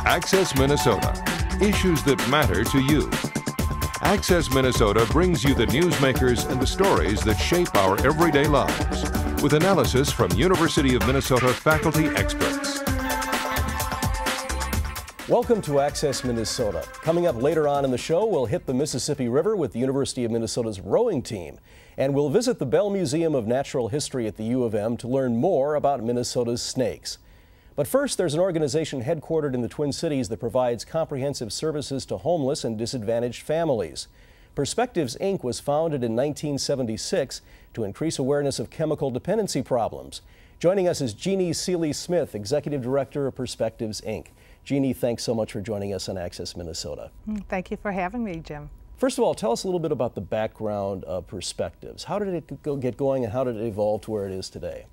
Access Minnesota. Issues that matter to you. Access Minnesota brings you the newsmakers and the stories that shape our everyday lives, with analysis from University of Minnesota faculty experts. Welcome to Access Minnesota. Coming up later on in the show, we'll hit the Mississippi River with the University of Minnesota's rowing team. And we'll visit the Bell Museum of Natural History at the U of M to learn more about Minnesota's snakes. But first, there's an organization headquartered in the Twin Cities that provides comprehensive services to homeless and disadvantaged families. Perspectives, Inc. was founded in 1976 to increase awareness of chemical dependency problems. Joining us is Jeannie Seeley-Smith, Executive Director of Perspectives, Inc. Jeannie, thanks so much for joining us on Access Minnesota. Thank you for having me, Jim. First of all, tell us a little bit about the background of Perspectives. How did it get going and how did it evolve to where it is today?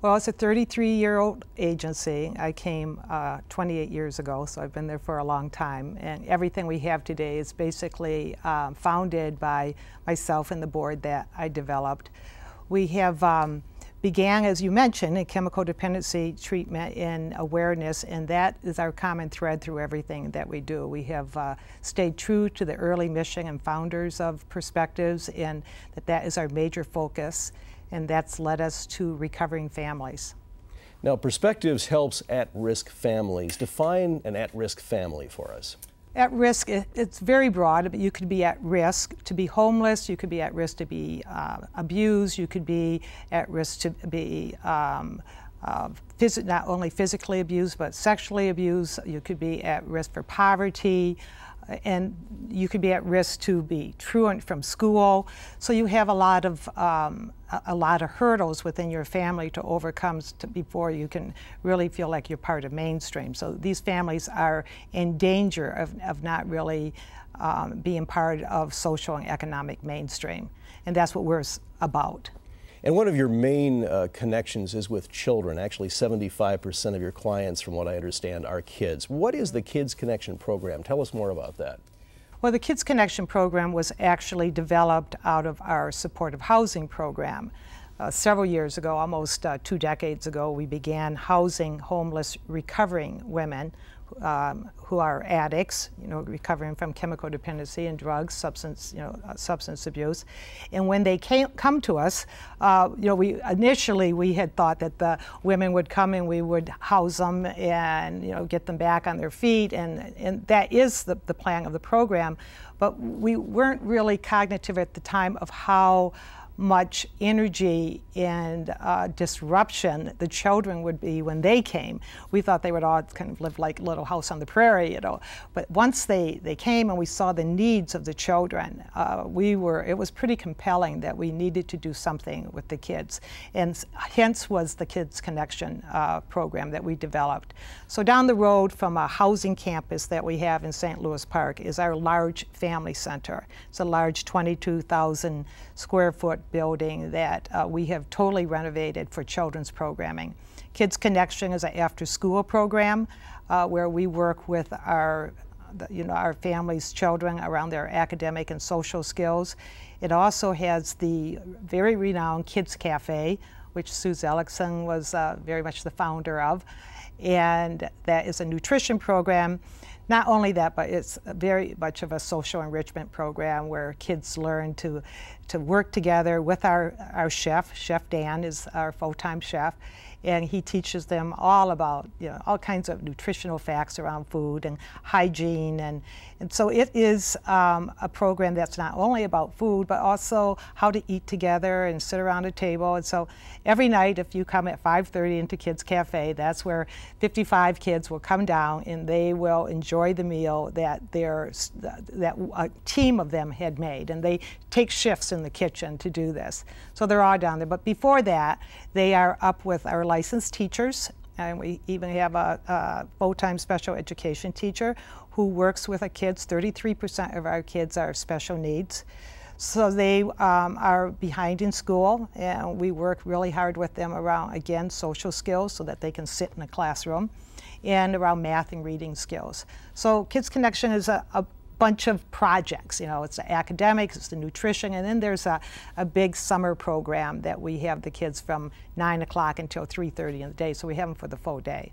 Well, it's a 33-year-old agency. I came 28 years ago, so I've been there for a long time. And everything we have today is basically founded by myself and the board that I developed. We have began, as you mentioned, in chemical dependency treatment and awareness, and that is our common thread through everything that we do. We have stayed true to the early mission and founders of Perspectives, and that is our major focus, and that's led us to recovering families. Now, Perspectives helps at-risk families. Define an at-risk family for us. At risk, it's very broad, but you could be at risk to be homeless, you could be at risk to be abused, you could be at risk to be not only physically abused, but sexually abused. You could be at risk for poverty, and you could be at risk to be truant from school. So you have a lot of hurdles within your family to overcome before you can really feel like you're part of mainstream. So these families are in danger of not really being part of social and economic mainstream. And that's what we're about. And one of your main connections is with children. Actually, 75% of your clients, from what I understand, are kids. What is the Kids Connection program? Tell us more about that. Well, the Kids Connection program was actually developed out of our supportive housing program. Several years ago, almost 2 decades ago, we began housing homeless, recovering women who are addicts, recovering from chemical dependency and drugs, substance abuse. And when they come to us, initially we had thought that the women would come and we would house them and get them back on their feet, and that is the plan of the program. But we weren't really cognitive at the time of how much energy and disruption the children would be when they came. We thought they would all kind of live like Little House on the Prairie, But once they came and we saw the needs of the children, it was pretty compelling that we needed to do something with the kids. And hence was the Kids Connection program that we developed. So down the road from a housing campus that we have in St. Louis Park is our large family center. It's a large 22,000 square foot building that we have totally renovated for children's programming. Kids Connection is an after-school program where we work with our families' children around their academic and social skills. It also has the very renowned Kids Cafe, which Sue Zellickson was very much the founder of, and that is a nutrition program. Not only that, but it's very much of a social enrichment program where kids learn to work together with our chef. Chef Dan is our full-time chef, and he teaches them all about all kinds of nutritional facts around food and hygiene, and so it is a program that's not only about food but also how to eat together and sit around a table. And so every night, if you come at 5:30 into Kids Cafe, that's where 55 kids will come down and they will enjoy the meal that a team of them had made, and they take shifts in the kitchen to do this. So they're all down there. But before that, they are up with our licensed teachers, and we even have a full-time special education teacher who works with our kids. 33% of our kids are special needs. So they are behind in school, and we work really hard with them around, again, social skills so that they can sit in a classroom, and around math and reading skills. So Kids Connection is a bunch of projects. It's the academics, it's the nutrition, and then there's a big summer program that we have the kids from 9 o'clock until 3:30 in the day, so we have them for the full day.